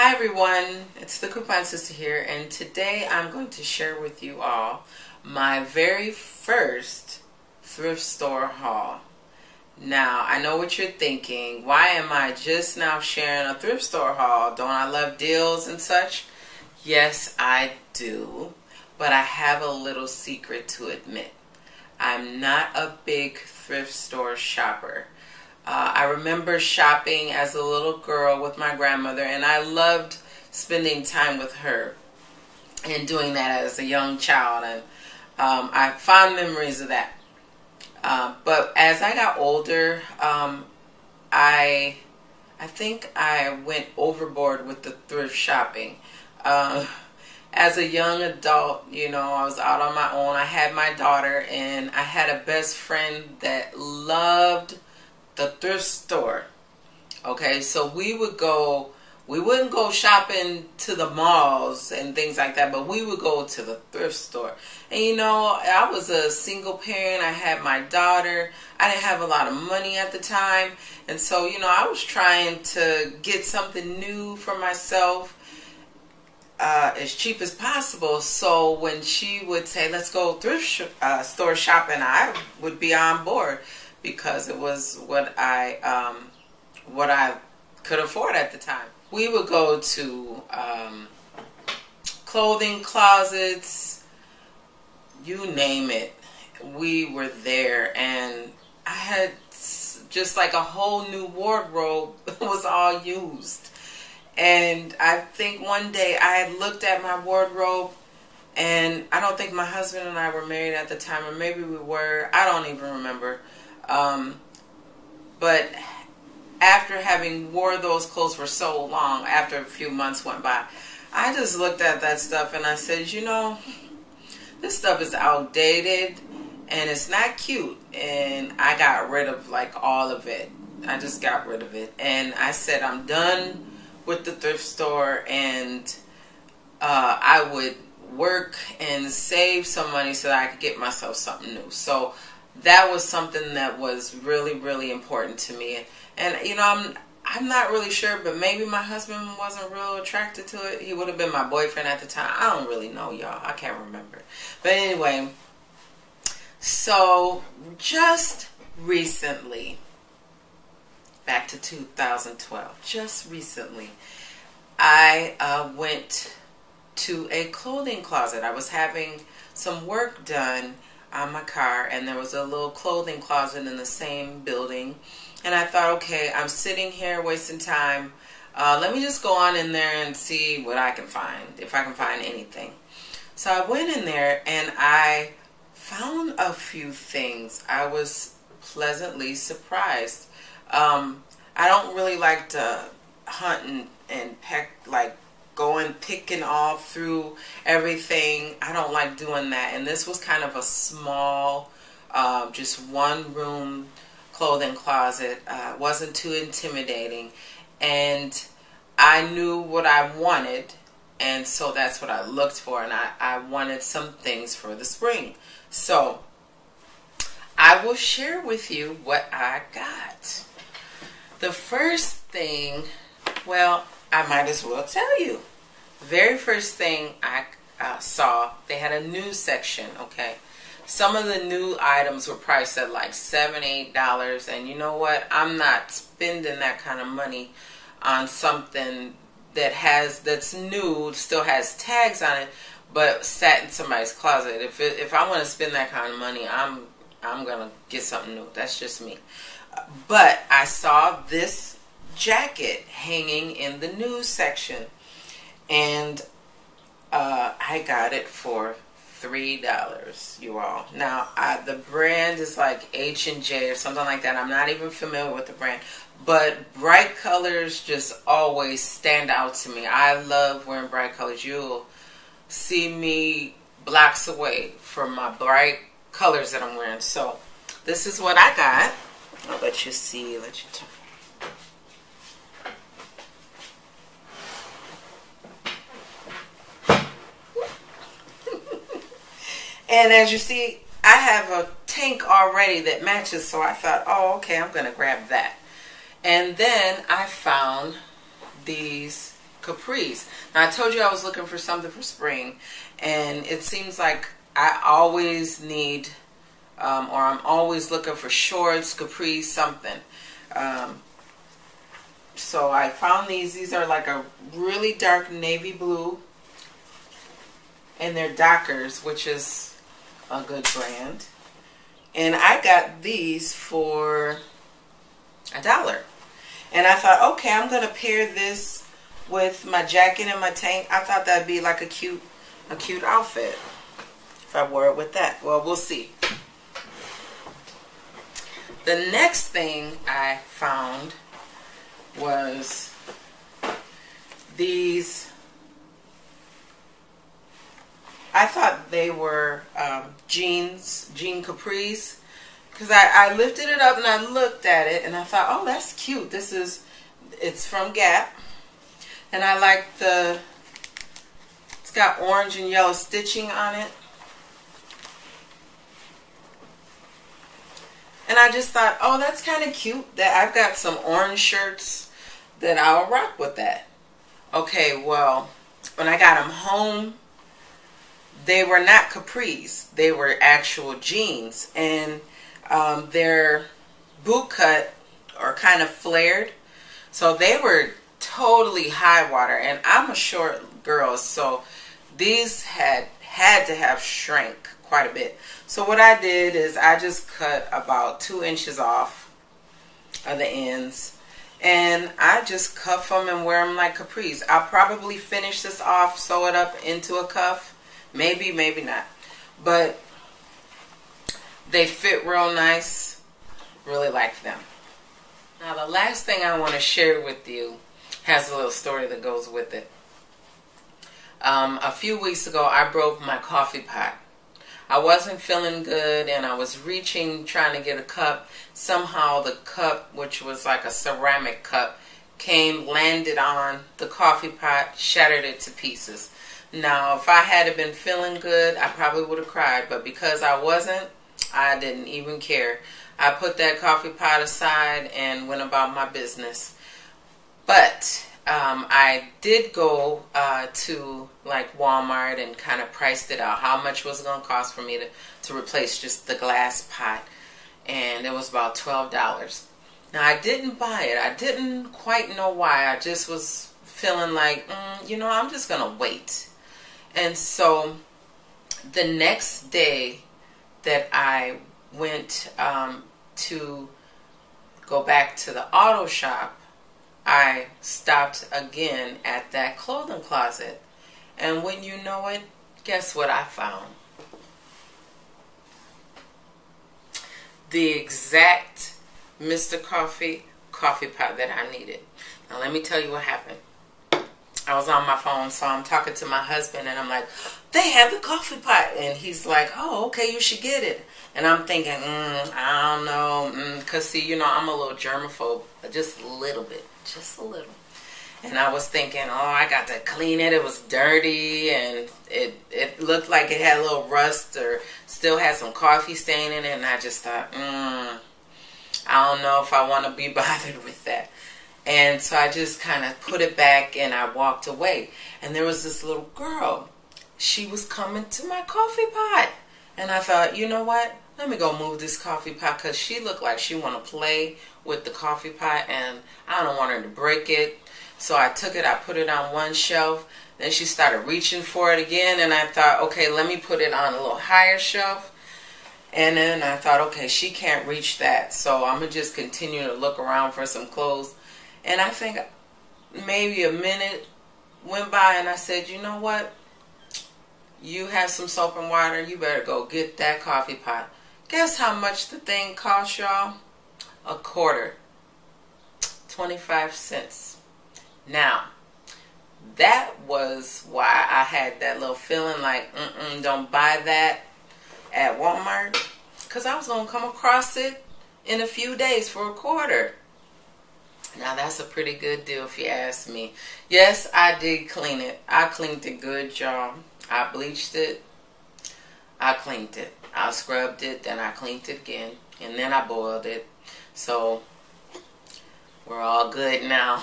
Hi everyone, it's the Coupon Sister here, and today I'm going to share with you all my very first thrift store haul. Now, I know what you're thinking. Why am I just now sharing a thrift store haul? Don't I love deals and such? Yes, I do, but I have a little secret to admit. I'm not a big thrift store shopper. I remember shopping as a little girl with my grandmother, and I loved spending time with her and doing that as a young child, and I have fond memories of that. But as I got older, I think I went overboard with the thrift shopping. As a young adult, I was out on my own. I had my daughter, and I had a best friend that loved the thrift store. Okay, so we wouldn't go shopping to the malls and things like that, but we would go to the thrift store. And I was a single parent. I had my daughter. I didn't have a lot of money at the time, and so I was trying to get something new for myself as cheap as possible. So when she would say, let's go thrift store shopping, I would be on board, because it was what I could afford at the time. We would go to clothing closets, you name it. We were there, and I had just like a whole new wardrobe was all used. And I think one day I had looked at my wardrobe, and I don't think my husband and I were married at the time, or maybe we were. I don't even remember. But after having wore those clothes for so long, after a few months went by, I just looked at that stuff and I said, this stuff is outdated and it's not cute. And I got rid of like all of it. I just got rid of it. And I said, I'm done with the thrift store, and I would work and save some money so that I could get myself something new. So that was something that was really, really important to me. And I'm not really sure, but maybe my husband wasn't real attracted to it. He would have been my boyfriend at the time. I don't really know, y'all. I can't remember. But anyway, so just recently, back to 2012, just recently, I went to a clothing closet. I was having some work done on my car, and there was a little clothing closet in the same building, and I thought, okay, I'm sitting here wasting time, let me just go on in there and see what I can find, if I can find anything. So I went in there and I found a few things. I was pleasantly surprised. I don't really like to hunt and peck, like going picking all through everything. I don't like doing that. And this was kind of a small, just one room clothing closet. Wasn't too intimidating. And I knew what I wanted. And so that's what I looked for. And I wanted some things for the spring. So I will share with you what I got. The first thing, well, I might as well tell you. Very first thing I saw, they had a news section, okay? Some of the new items were priced at like $7, $8, and you know what? I'm not spending that kind of money on something that's new, still has tags on it, but sat in somebody's closet. If I want to spend that kind of money, I'm gonna get something new. That's just me. But I saw this jacket hanging in the news section, and I got it for $3, you all. Now the brand is like H&J or something like that. I'm not even familiar with the brand, but bright colors just always stand out to me. I love wearing bright colors. You'll see me blocks away from my bright colors that I'm wearing. So this is what I got. I'll let you see, let you turn. And as you see, I have a tank already that matches, so I thought, oh, okay, I'm going to grab that. And then I found these capris. Now I told you I was looking for something for spring, and it seems like I always need, or I'm always looking for shorts, capris, something. So I found these. These are like a really dark navy blue, and they're Dockers, which is a good brand. And I got these for $1. And I thought, okay, I'm gonna pair this with my jacket and my tank. I thought that'd be like a cute outfit if I wore it with that. Well, we'll see. The next thing I found was these. I thought they were jean capris, because I lifted it up and I looked at it and I thought, oh, that's cute. It's from Gap, and I like it's got orange and yellow stitching on it. And I just thought, oh, that's kind of cute. That I've got some orange shirts that I'll rock with that. Okay, well, when I got them home, they were not capris. They were actual jeans. And they're boot cut or kind of flared. So they were totally high water. And I'm a short girl, so these had to have shrank quite a bit. So what I did is I just cut about 2 inches off of the ends, and I just cuff them and wear them like capris. I'll probably finish this off, sew it up into a cuff, maybe not, but they fit real nice. Really like them. Now the last thing I want to share with you has a little story that goes with it. A few weeks ago I broke my coffee pot. I wasn't feeling good and I was reaching, trying to get a cup. Somehow the cup, which was like a ceramic cup, landed on the coffee pot, shattered it to pieces. Now, if I had been feeling good, I probably would have cried. But because I wasn't, I didn't even care. I put that coffee pot aside and went about my business. But I did go to like Walmart and kind of priced it out. How much was it going to cost for me to replace just the glass pot? And it was about $12. Now I didn't buy it. I didn't quite know why. I just was feeling like, I'm just going to wait. And so the next day that I went to go back to the auto shop, I stopped again at that clothing closet. And when you know it, guess what I found? The exact Mr. Coffee pot that I needed. Now let me tell you what happened. I was on my phone, so I'm talking to my husband, and I'm like, they have the coffee pot. And he's like, oh, okay, you should get it. And I'm thinking, I don't know, because see, I'm a little germaphobe, just a little bit, just a little. And I was thinking, oh, I got to clean it. It was dirty, and it looked like it had a little rust or still had some coffee stain in it. And I just thought, I don't know if I want to be bothered with that. And so I just kind of put it back and I walked away. And there was this little girl. She was coming to my coffee pot. And I thought, you know what? Let me go move this coffee pot, because she looked like she want to play with the coffee pot and I don't want her to break it. So I took it, I put it on one shelf. Then she started reaching for it again, and I thought, okay, let me put it on a little higher shelf. And then I thought, okay, she can't reach that, so I'm going to just continue to look around for some clothes. And I think maybe a minute went by and I said, you know what? You have some soap and water, you better go get that coffee pot. Guess how much the thing cost, y'all? $0.25. 25 cents. Now, that was why I had that little feeling like, don't buy that at Walmart. Because I was going to come across it in a few days for $0.25. Now, that's a pretty good deal if you ask me. Yes, I did clean it. I cleaned it good, y'all. I bleached it. I cleaned it. I scrubbed it, then I cleaned it again. And then I boiled it. So, we're all good now.